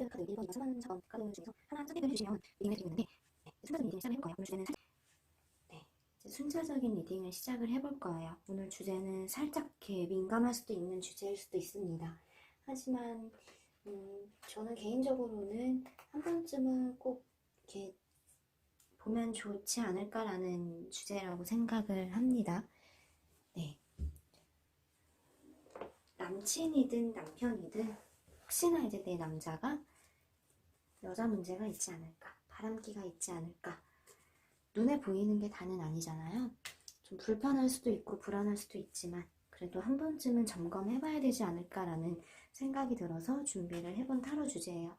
카드 1번, 2번, 3번, 4번 카드 중에서 하나 선택을 해주시면 리딩을 드리는데 순차적인 리딩을 시작을 해볼 거예요. 오늘 주제는 이제 순차적인 리딩을 시작을 해볼 거예요. 오늘 주제는 살짝 이렇게 민감할 수도 있는 주제일 수도 있습니다. 하지만 저는 개인적으로는 한 번쯤은 꼭 이렇게 보면 좋지 않을까라는 주제라고 생각을 합니다. 네. 남친이든 남편이든 혹시나 이제 내 남자가 여자 문제가 있지 않을까, 바람기가 있지 않을까. 눈에 보이는 게 다는 아니잖아요. 좀 불편할 수도 있고 불안할 수도 있지만 그래도 한 번쯤은 점검해봐야 되지 않을까라는 생각이 들어서 준비를 해본 타로 주제예요.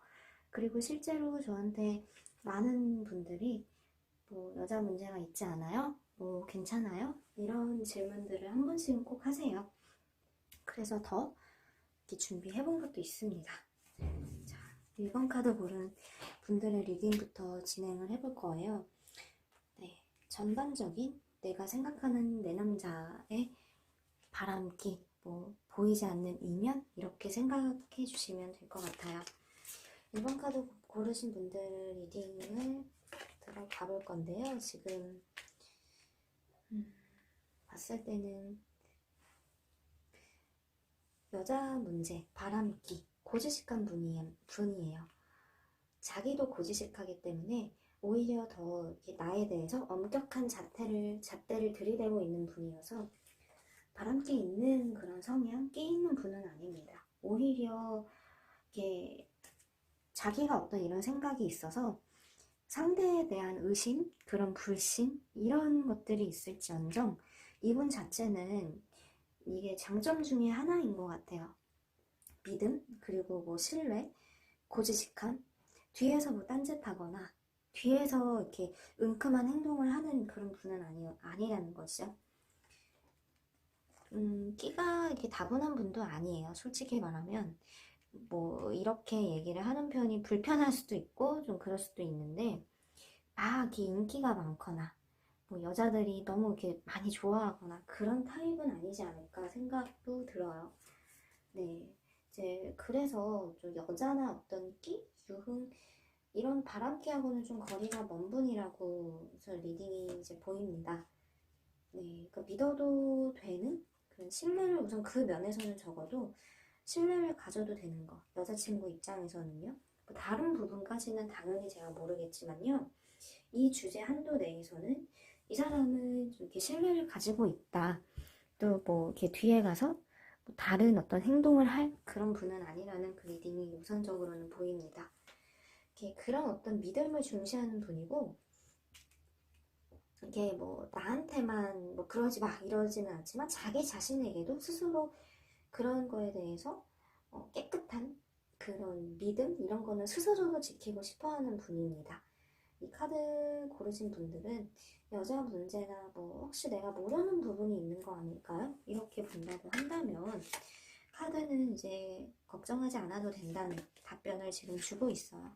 그리고 실제로 저한테 많은 분들이 뭐 여자 문제가 있지 않아요? 뭐 괜찮아요? 이런 질문들을 한 번씩은 꼭 하세요. 그래서 더 이렇게 준비해본 것도 있습니다. 자, 1번 카드 고른 분들의 리딩부터 진행을 해볼 거예요. 네, 전반적인 내가 생각하는 내 남자의 바람기, 뭐 보이지 않는 이면 이렇게 생각해 주시면 될 것 같아요. 1번 카드 고르신 분들 리딩을 들어가 볼 건데요. 지금 봤을 때는 여자 문제, 바람기, 고지식한 분이에요. 자기도 고지식하기 때문에 오히려 더 나에 대해서 엄격한 잣대를 들이대고 있는 분이어서 바람기 있는 그런 성향, 끼 있는 분은 아닙니다. 오히려 이게 자기가 어떤 이런 생각이 있어서 상대에 대한 의심, 그런 불신 이런 것들이 있을지언정 이분 자체는 이게 장점 중에 하나인 것 같아요. 믿음, 그리고 뭐 신뢰, 고지식함, 뒤에서 뭐 딴짓하거나 뒤에서 이렇게 은큼한 행동을 하는 그런 분은 아니라는 것이죠. 끼가 이렇게 다분한 분도 아니에요. 솔직히 말하면 뭐 이렇게 얘기를 하는 편이 불편할 수도 있고 좀 그럴 수도 있는데 막 이렇게 인기가 많거나 뭐 여자들이 너무 이렇게 많이 좋아하거나 그런 타입은 아니지 않을까 생각도 들어요. 네, 이제 그래서 좀 여자나 어떤 끼, 유흥 이런 바람기하고는 좀 거리가 먼 분이라고 리딩이 이제 보입니다. 네, 그 믿어도 되는 그런 신뢰를 우선 그 면에서는 적어도 신뢰를 가져도 되는 거. 여자친구 입장에서는요. 뭐 다른 부분까지는 당연히 제가 모르겠지만요. 이 주제 한도 내에서는 이 사람은 좀 이렇게 신뢰를 가지고 있다. 또 뭐 이렇게 뒤에 가서 뭐 다른 어떤 행동을 할 그런 분은 아니라는 그 리딩이 우선적으로는 보입니다. 이렇게 그런 어떤 믿음을 중시하는 분이고 이게 뭐 나한테만 뭐 그러지 마 이러지는 않지만 자기 자신에게도 스스로 그런 거에 대해서 깨끗한 그런 믿음 이런 거는 스스로도 지키고 싶어하는 분입니다. 이 카드 고르신 분들은 여자 문제나 뭐 혹시 내가 모르는 부분이 있는 거 아닐까요? 이렇게 본다고 한다면 카드는 이제 걱정하지 않아도 된다는 답변을 지금 주고 있어요.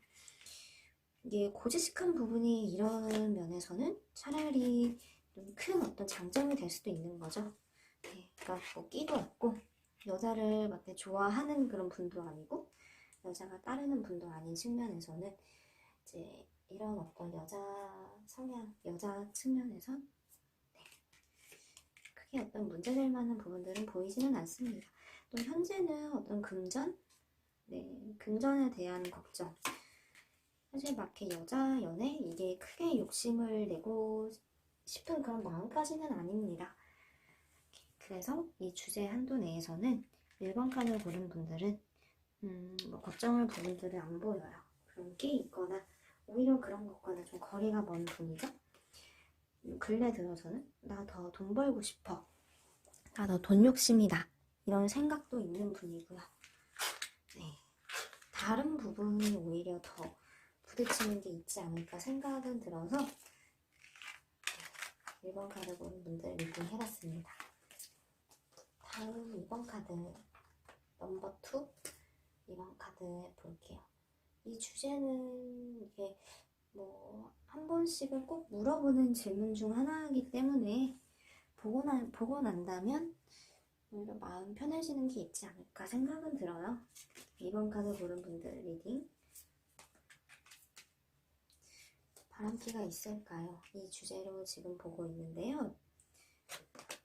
이게 고지식한 부분이 이런 면에서는 차라리 좀 큰 어떤 장점이 될 수도 있는 거죠. 네, 그러니까 뭐 끼도 없고 여자를 막 좋아하는 그런 분도 아니고 여자가 따르는 분도 아닌 측면에서는 이제 이런 어떤 여자 성향, 여자 측면에서 네, 크게 어떤 문제될 만한 부분들은 보이지는 않습니다. 또 현재는 어떤 금전, 네, 금전에 대한 걱정. 사실 막 이렇게 여자 연애 이게 크게 욕심을 내고 싶은 그런 마음까지는 아닙니다. 그래서 이 주제 한도 내에서는 1번 칸을 고른 분들은 뭐 걱정할 부분들은 안 보여요. 그런 게 있거나 오히려 그런 것과는 좀 거리가 먼 분이죠. 근래 들어서는 나 더 돈 벌고 싶어. 나 더 돈 욕심이다. 이런 생각도 있는 분이고요. 네. 다른 부분이 오히려 더 부딪히는 게 있지 않을까 생각은 들어서 1번 카드 보는 분들 리딩 해봤습니다. 다음 2번 카드 넘버 2 2번 카드 볼게요. 이 주제는 이게 뭐 한 번씩은 꼭 물어보는 질문 중 하나이기 때문에 보고 난다면 오히려 마음 편해지는 게 있지 않을까 생각은 들어요. 2번 카드 고른 분들 리딩 바람기가 있을까요? 이 주제로 지금 보고 있는데요.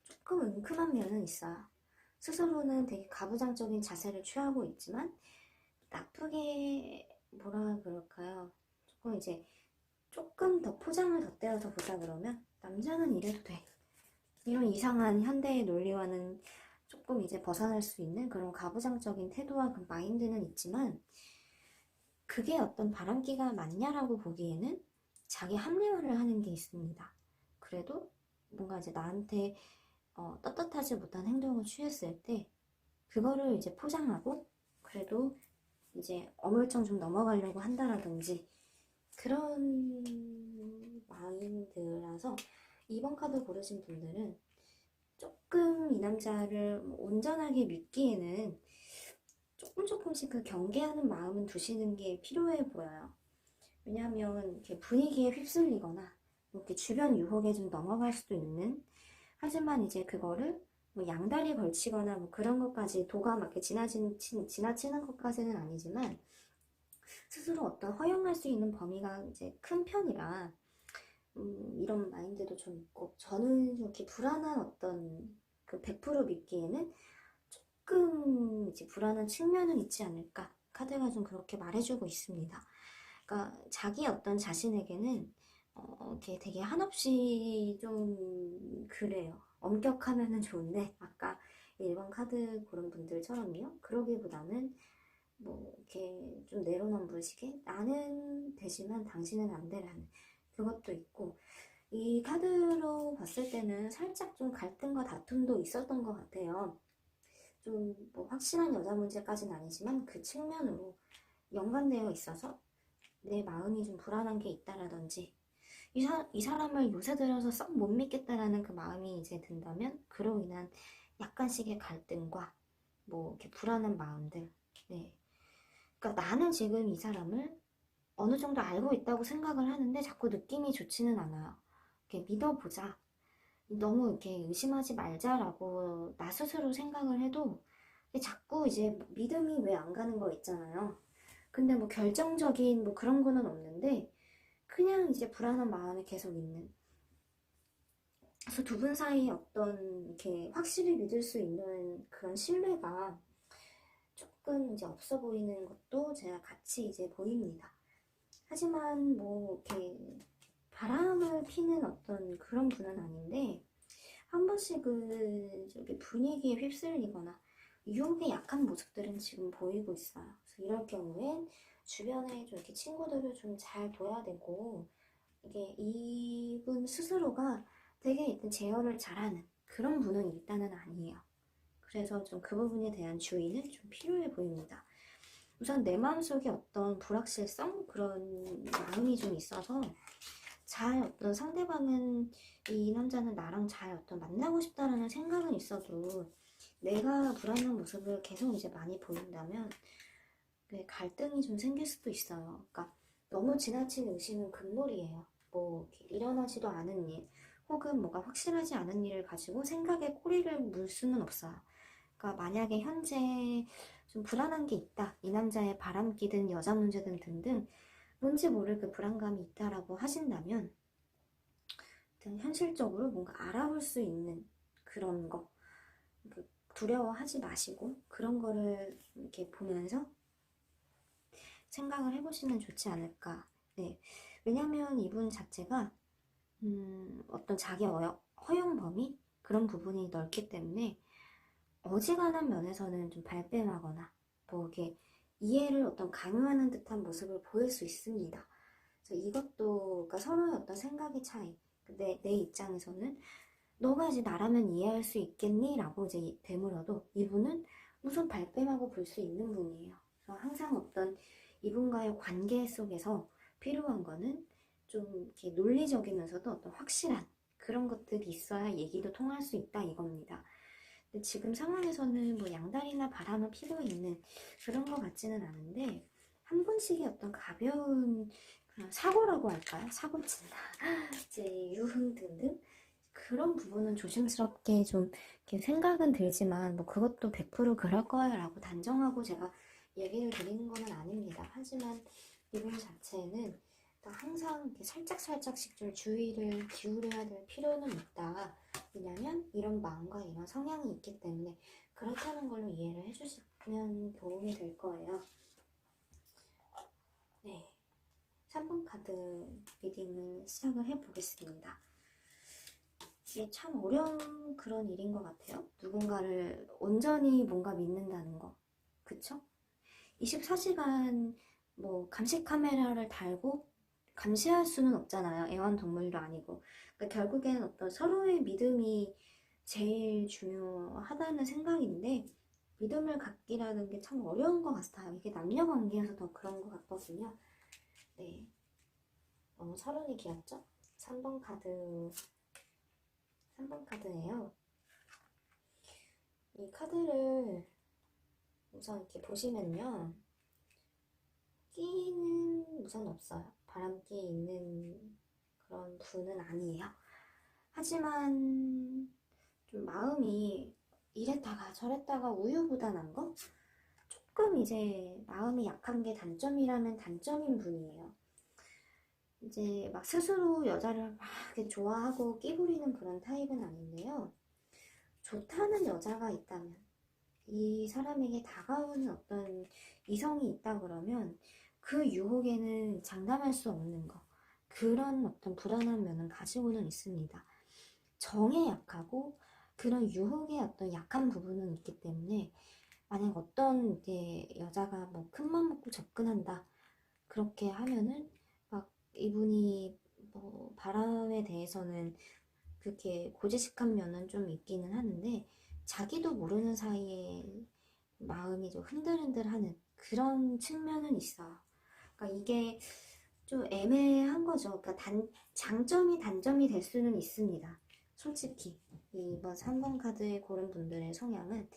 조금 은큼한 면은 있어요. 스스로는 되게 가부장적인 자세를 취하고 있지만 나쁘게 뭐라 그럴까요? 조금 이제 조금 더 포장을 덧대어서 보자 그러면 남자는 이래도 돼. 이런 이상한 현대의 논리와는 조금 이제 벗어날 수 있는 그런 가부장적인 태도와 그 마인드는 있지만 그게 어떤 바람기가 맞냐라고 보기에는 자기 합리화를 하는 게 있습니다. 그래도 뭔가 이제 나한테 떳떳하지 못한 행동을 취했을 때 그거를 이제 포장하고 그래도 이제 어물쩡 좀 넘어가려고 한다라든지 그런 마인드라서 2번 카드 고르신 분들은 조금 이 남자를 온전하게 믿기에는 조금씩 그 경계하는 마음은 두시는 게 필요해 보여요. 왜냐하면 이렇게 분위기에 휩쓸리거나 이렇게 주변 유혹에 좀 넘어갈 수도 있는, 하지만 이제 그거를 뭐 양다리 걸치거나 뭐 그런 것까지 도가 막 이렇게 지나치는 것까지는 아니지만 스스로 어떤 허용할 수 있는 범위가 이제 큰 편이라 이런 마인드도 좀 있고, 저는 이렇게 불안한 어떤 그 100% 믿기에는 조금 이제 불안한 측면은 있지 않을까, 카드가 좀 그렇게 말해주고 있습니다. 그러니까 자기 어떤 자신에게는 이렇게 되게 한없이 좀 그래요. 엄격하면은 좋은데 아까 1번 카드 고른 분들처럼요. 그러기보다는 뭐 이렇게 좀 내로남불식의 나는 되지만 당신은 안 되라는 그것도 있고, 이 카드로 봤을 때는 살짝 좀 갈등과 다툼도 있었던 것 같아요. 좀 뭐 확실한 여자 문제까지는 아니지만 그 측면으로 연관되어 있어서 내 마음이 좀 불안한 게 있다라든지 이 사람을 요새 들어서 썩 못 믿겠다라는 그 마음이 이제 든다면 그로 인한 약간씩의 갈등과 뭐 이렇게 불안한 마음들. 네. 그러니까 나는 지금 이 사람을 어느 정도 알고 있다고 생각을 하는데 자꾸 느낌이 좋지는 않아요. 이렇게 믿어보자. 너무 이렇게 의심하지 말자라고 나 스스로 생각을 해도 자꾸 이제 믿음이 왜 안 가는 거 있잖아요. 근데 뭐 결정적인 뭐 그런 거는 없는데 그냥 이제 불안한 마음이 계속 있는. 그래서 두 분 사이에 어떤 이렇게 확실히 믿을 수 있는 그런 신뢰가 조금 이제 없어 보이는 것도 제가 같이 이제 보입니다. 하지만 뭐 이렇게 바람을 피는 어떤 그런 분은 아닌데 한 번씩은 저기 분위기에 휩쓸리거나 유혹에 약한 모습들은 지금 보이고 있어요. 그래서 이럴 경우엔 주변에 좀 이렇게 친구들을 좀 잘 둬야 되고, 이게 이분 스스로가 되게 일단 제어를 잘하는 그런 분은 일단은 아니에요. 그래서 좀 그 부분에 대한 주의는 좀 필요해 보입니다. 우선 내 마음속에 어떤 불확실성 그런 마음이 좀 있어서 잘 어떤 상대방은 이 남자는 나랑 잘 어떤 만나고 싶다라는 생각은 있어도 내가 불안한 모습을 계속 이제 많이 보인다면 갈등이 좀 생길 수도 있어요. 그러니까 너무 지나친 의심은 금물이에요. 뭐 일어나지도 않은 일 혹은 뭐가 확실하지 않은 일을 가지고 생각에 꼬리를 물 수는 없어요. 그러니까 만약에 현재 좀 불안한 게 있다, 이 남자의 바람기든 여자 문제든 등등 뭔지 모를 그 불안감이 있다라고 하신다면 현실적으로 뭔가 알아볼 수 있는 그런 거, 두려워하지 마시고 그런 거를 이렇게 보면서 생각을 해보시면 좋지 않을까. 네. 왜냐면 이분 자체가 어떤 자기 허용 범위 그런 부분이 넓기 때문에 어지간한 면에서는 좀 발뺌하거나 뭐 이렇게 이해를 어떤 강요하는 듯한 모습을 보일 수 있습니다. 그래서 이것도 그러니까 서로의 어떤 생각의 차이. 내 입장에서는 너가 이제 나라면 이해할 수 있겠니? 라고 이제 되물어도 이분은 우선 발뺌하고 볼 수 있는 분이에요. 그래서 항상 어떤 이분과의 관계 속에서 필요한 거는 좀 이렇게 논리적이면서도 어떤 확실한 그런 것들이 있어야 얘기도 통할 수 있다 이겁니다. 근데 지금 상황에서는 뭐 양다리나 바람을 피고 있는 그런 것 같지는 않은데 한 번씩의 어떤 가벼운 그런 사고라고 할까요? 사고친다. 이제 유흥 등등 그런 부분은 조심스럽게 좀 이렇게 생각은 들지만 뭐 그것도 100% 그럴 거야 라고 단정하고 제가 얘기를 드리는 건 아닙니다. 하지만 이분 자체는 그러니까 항상 이렇게 살짝씩 좀 주의를 기울여야 될 필요는 있다. 왜냐면 이런 마음과 이런 성향이 있기 때문에 그렇다는 걸로 이해를 해주시면 도움이 될 거예요. 네, 3번 카드 리딩을 시작을 해보겠습니다. 이게 참 어려운 그런 일인 것 같아요. 누군가를 온전히 뭔가 믿는다는 거. 그쵸? 24시간 뭐 감시 카메라를 달고 감시할 수는 없잖아요. 애완동물도 아니고. 그러니까 결국에는 어떤 서로의 믿음이 제일 중요하다는 생각인데, 믿음을 갖기라는 게 참 어려운 것 같아요. 이게 남녀 관계에서 더 그런 것 같거든요. 네. 너무 서론이 길었죠? 3번 카드예요. 이 카드를 우선 이렇게 보시면요. 끼는 우선 없어요. 바람기 있는 그런 분은 아니에요. 하지만 좀 마음이 이랬다가 저랬다가 우유부단한 거? 조금 이제 마음이 약한 게 단점이라면 단점인 분이에요. 이제 막 스스로 여자를 막 이렇게 좋아하고 끼부리는 그런 타입은 아닌데요. 좋다는 여자가 있다면, 이 사람에게 다가오는 어떤 이성이 있다 그러면 그 유혹에는 장담할 수 없는 거. 그런 어떤 불안한 면은 가지고는 있습니다. 정에 약하고 그런 유혹의 어떤 약한 부분은 있기 때문에 만약 어떤 이제 여자가 뭐 큰맘 먹고 접근한다 그렇게 하면은 막 이분이 뭐 바람에 대해서는 그렇게 고지식한 면은 좀 있기는 하는데 자기도 모르는 사이에 마음이 좀 흔들흔들하는 그런 측면은 있어요. 그러니까 이게 좀 애매한 거죠. 그러니까 장점이 단점이 될 수는 있습니다. 솔직히 이번 3번 카드에 고른 분들의 성향은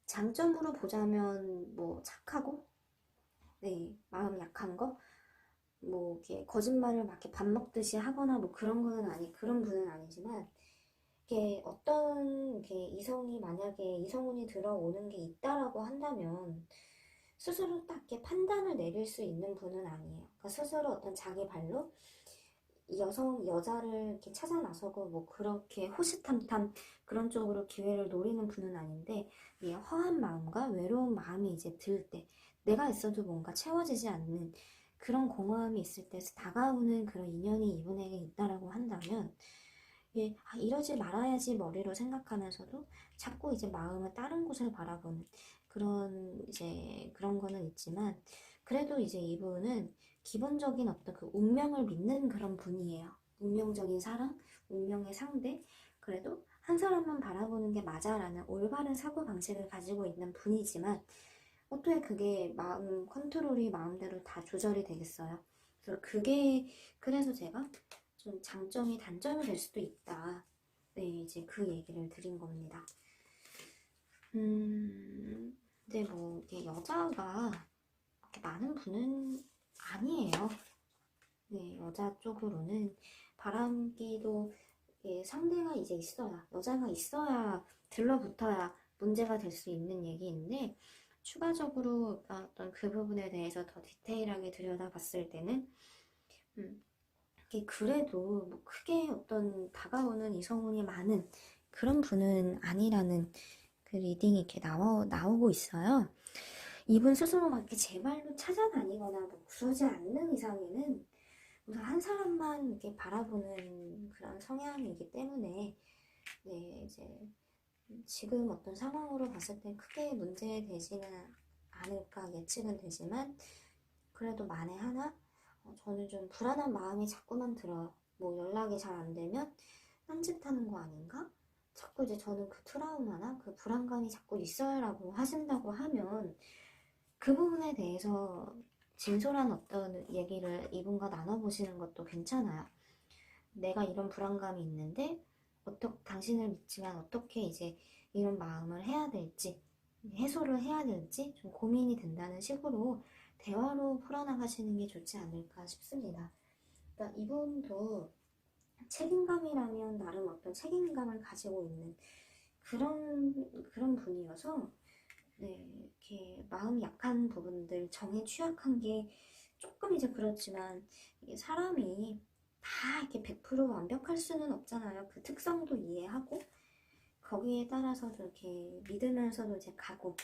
장점으로 보자면 뭐 착하고 네 마음 약한 거 뭐 이렇게 거짓말을 막 이렇게 밥 먹듯이 하거나 뭐 그런 거는 그런 분은 아니지만 이게 어떤 이게 이성이 만약에 이성운이 들어오는 게 있다라고 한다면 스스로 딱 이렇게 판단을 내릴 수 있는 분은 아니에요. 그러니까 스스로 어떤 자기 발로 여자를 이렇게 찾아 나서고 뭐 그렇게 호시탐탐 그런 쪽으로 기회를 노리는 분은 아닌데 이 허한 마음과 외로운 마음이 이제 들 때 내가 있어도 뭔가 채워지지 않는 그런 공허함이 있을 때 다가오는 그런 인연이 이분에게 있다라고 한다면 예, 이러지 말아야지 머리로 생각하면서도 자꾸 이제 마음은 다른 곳을 바라보는 그런 이제 그런 거는 있지만 그래도 이제 이분은 기본적인 어떤 그 운명을 믿는 그런 분이에요. 운명적인 사랑, 운명의 상대. 그래도 한 사람만 바라보는 게 맞아라는 올바른 사고 방식을 가지고 있는 분이지만 어떻게 그게 마음 컨트롤이 마음대로 다 조절이 되겠어요? 그래서 제가 좀 장점이 단점이 될 수도 있다. 네, 이제 그 얘기를 드린 겁니다. 근데 뭐 이게 여자가 이렇게 많은 분은 아니에요. 네, 여자 쪽으로는 바람기도 상대가 이제 있어야, 여자가 있어야 들러붙어야 문제가 될 수 있는 얘기인데 추가적으로 어떤 그 부분에 대해서 더 디테일하게 들여다봤을 때는 그래도 뭐 크게 어떤 다가오는 이성운이 많은 그런 분은 아니라는 그 리딩이 이렇게 나오고 있어요. 이분 스스로 막 이렇게 제 발로 찾아다니거나 뭐 그러지 않는 이상에는 우선 한 사람만 이렇게 바라보는 그런 성향이기 때문에 네, 이제 지금 어떤 상황으로 봤을 땐 크게 문제되지는 않을까 예측은 되지만 그래도 만에 하나 저는 좀 불안한 마음이 자꾸만 들어요. 뭐 연락이 잘 안 되면 딴짓하는 거 아닌가? 자꾸 이제 저는 그 트라우마나 그 불안감이 자꾸 있어요라고 하신다고 하면 그 부분에 대해서 진솔한 어떤 얘기를 이분과 나눠보시는 것도 괜찮아요. 내가 이런 불안감이 있는데 당신을 믿지만 어떻게 이제 이런 마음을 해야 될지 해소를 해야 될지 좀 고민이 된다는 식으로 대화로 풀어나가시는 게 좋지 않을까 싶습니다. 그러니까 이분도 책임감이라면 나름 어떤 책임감을 가지고 있는 그런 분이어서 네, 이렇게 마음이 약한 부분들, 정에 취약한 게 조금 이제 그렇지만 이게 사람이 다 이렇게 100% 완벽할 수는 없잖아요. 그 특성도 이해하고 거기에 따라서도 이렇게 믿으면서도 이제 가고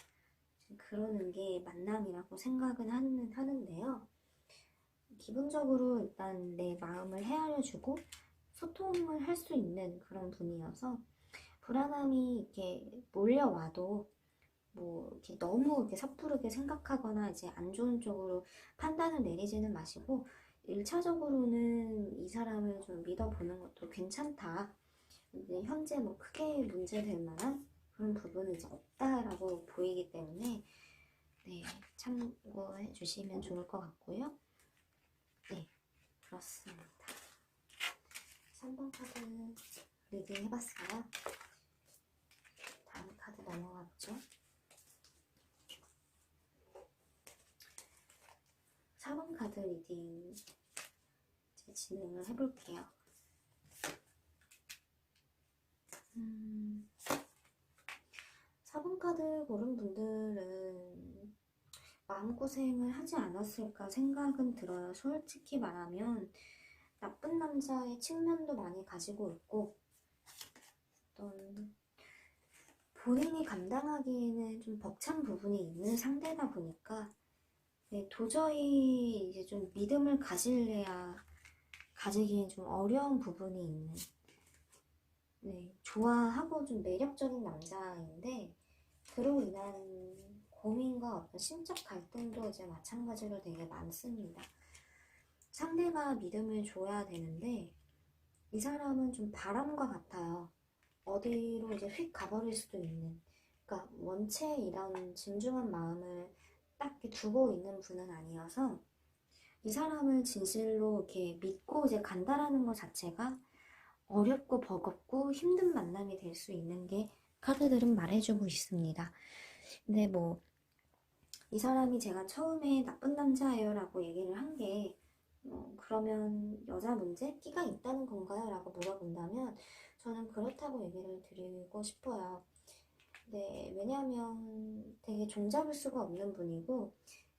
그러는 게 만남이라고 생각은 하는데요. 기본적으로 일단 내 마음을 헤아려주고 소통을 할 수 있는 그런 분이어서 불안함이 이렇게 몰려와도 뭐 이렇게 너무 이렇게 섣부르게 생각하거나 이제 안 좋은 쪽으로 판단을 내리지는 마시고 1차적으로는 이 사람을 좀 믿어보는 것도 괜찮다. 근데 현재 뭐 크게 문제될 만한 그런 부분은 이제 없다라고 보이기 때문에 네, 참고해 주시면 좋을 것 같고요. 네, 그렇습니다. 3번 카드 리딩 해봤어요. 다음 카드 넘어가 보죠. 4번 카드 리딩 이제 진행을 해볼게요. 4번 카드 고른 분들은 마음고생을 하지 않았을까 생각은 들어요. 솔직히 말하면 나쁜 남자의 측면도 많이 가지고 있고 어떤 본인이 감당하기에는 좀 벅찬 부분이 있는 상대다 보니까 네, 도저히 이제 좀 믿음을 가질래야 가지기엔 좀 어려운 부분이 있는 네, 좋아하고 좀 매력적인 남자인데 그로 인한 고민과 어떤 심적 갈등도 이제 마찬가지로 되게 많습니다. 상대가 믿음을 줘야 되는데 이 사람은 좀 바람과 같아요. 어디로 이제 휙 가버릴 수도 있는. 그러니까 원체 이런 진중한 마음을 딱 이렇게 두고 있는 분은 아니어서 이 사람을 진실로 이렇게 믿고 이제 간다라는 것 자체가 어렵고 버겁고 힘든 만남이 될 수 있는 게 카드들은 말해주고 있습니다. 근데 뭐 이 사람이 제가 처음에 나쁜 남자예요 라고 얘기를 한 게 그러면 여자 문제? 끼가 있다는 건가요? 라고 물어본다면 저는 그렇다고 얘기를 드리고 싶어요. 네, 왜냐하면 되게 종잡을 수가 없는 분이고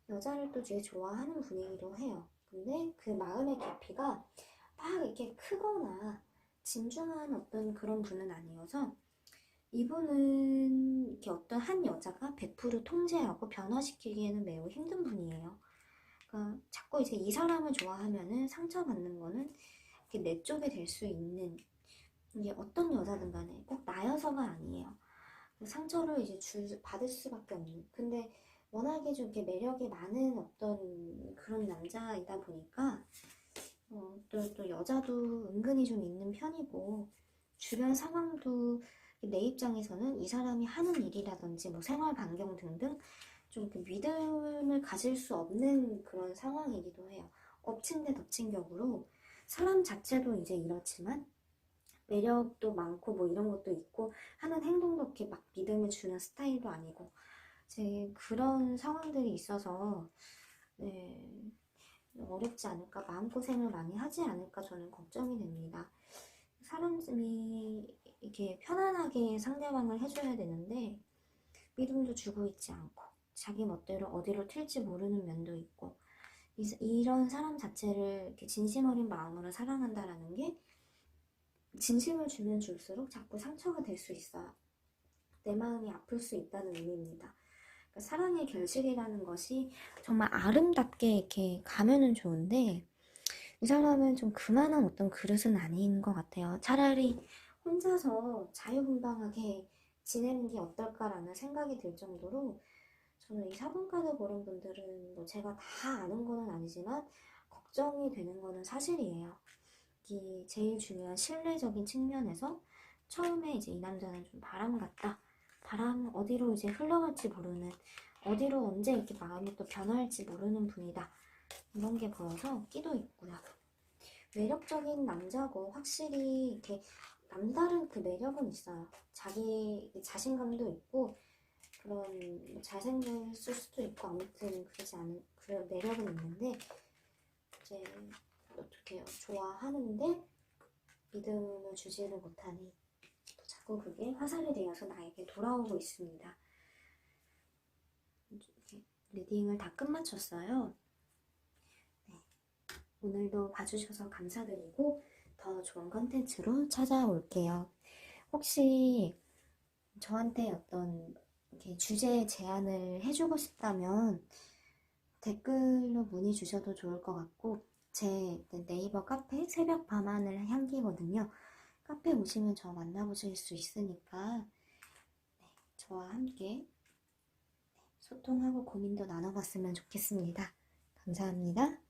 여자를 또 되게 좋아하는 분이기도 해요. 근데 그 마음의 깊이가 막 이렇게 크거나 진중한 어떤 그런 분은 아니어서 이분은 이렇게 어떤 한 여자가 100% 통제하고 변화시키기에는 매우 힘든 분이에요. 그러니까 자꾸 이제 이 사람을 좋아하면은 상처받는 거는 이렇게 내 쪽에 될 수 있는 이게 어떤 여자든 간에 꼭 나여서가 아니에요. 상처를 이제 받을 수밖에 없는. 근데 워낙에 좀 이렇게 매력이 많은 어떤 그런 남자이다 보니까 또 여자도 은근히 좀 있는 편이고 주변 상황도 내 입장에서는 이 사람이 하는 일이라든지 뭐 생활 반경 등등 좀 그 믿음을 가질 수 없는 그런 상황이기도 해요. 엎친 데 덮친 격으로 사람 자체도 이제 이렇지만 매력도 많고 뭐 이런 것도 있고 하는 행동도 이렇게 막 믿음을 주는 스타일도 아니고 이제 그런 상황들이 있어서 네, 어렵지 않을까 마음고생을 많이 하지 않을까 저는 걱정이 됩니다. 사람이 이렇게 편안하게 상대방을 해줘야 되는데 믿음도 주고 있지 않고 자기 멋대로 어디로 튈지 모르는 면도 있고 이런 사람 자체를 이렇게 진심 어린 마음으로 사랑한다라는 게 진심을 주면 줄수록 자꾸 상처가 될 수 있어요. 내 마음이 아플 수 있다는 의미입니다. 그러니까 사랑의 결실이라는 것이 정말 아름답게 이렇게 가면은 좋은데 이 사람은 좀 그만한 어떤 그릇은 아닌 것 같아요. 차라리 혼자서 자유분방하게 지내는 게 어떨까라는 생각이 들 정도로 저는 이 4번 카드 고른 분들은 뭐 제가 다 아는 거는 아니지만 걱정이 되는 거는 사실이에요. 이 제일 중요한 신뢰적인 측면에서 처음에 이제 이 남자는 좀 바람 같다. 바람 어디로 이제 흘러갈지 모르는 어디로 언제 이렇게 마음이 또 변할지 모르는 분이다. 이런 게 보여서 끼도 있고요. 매력적인 남자고 확실히 이렇게 남다른 그 매력은 있어요. 자기 자신감도 있고 그런 잘생겼을 수도 있고 아무튼 그러지 않은 그런 매력은 있는데 이제 어떻게 해요? 좋아하는데 믿음을 주지를 못하니 또 자꾸 그게 화살이 되어서 나에게 돌아오고 있습니다. 이렇게 리딩을 다 끝마쳤어요. 오늘도 봐주셔서 감사드리고 더 좋은 컨텐츠로 찾아올게요. 혹시 저한테 어떤 이렇게 주제 제안을 해주고 싶다면 댓글로 문의 주셔도 좋을 것 같고, 제 네이버 카페 새벽 밤하늘 향기거든요. 카페 오시면 저 만나보실 수 있으니까 저와 함께 소통하고 고민도 나눠봤으면 좋겠습니다. 감사합니다.